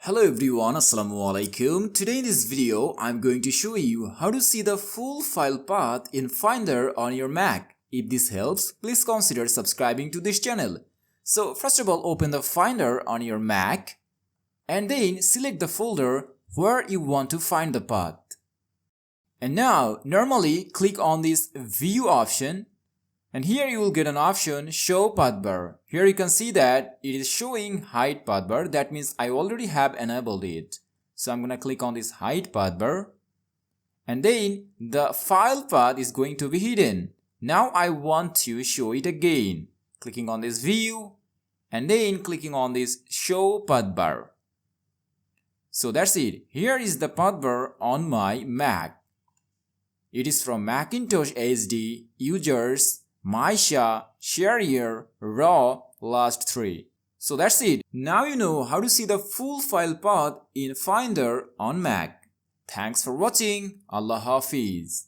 Hello everyone, Assalamu alaikum. Today in this video, I'm going to show you how to see the full file path in Finder on your Mac. If this helps, please consider subscribing to this channel. So first of all, open the Finder on your Mac and then select the folder where you want to find the path. And now, normally click on this View option. And here you will get an option Show Path Bar. Here you can see that it is showing Hide Path Bar. That means I already have enabled it. So I'm gonna click on this Hide Path Bar. And then the file path is going to be hidden. Now I want to show it again. Clicking on this View and then clicking on this Show Path Bar. So that's it. Here is the path bar on my Mac. It is from Macintosh HD, Users, Maisha, Share, Raw, last 3. So that's it. Now you know how to see the full file path in Finder on Mac. Thanks for watching. Allah Hafiz.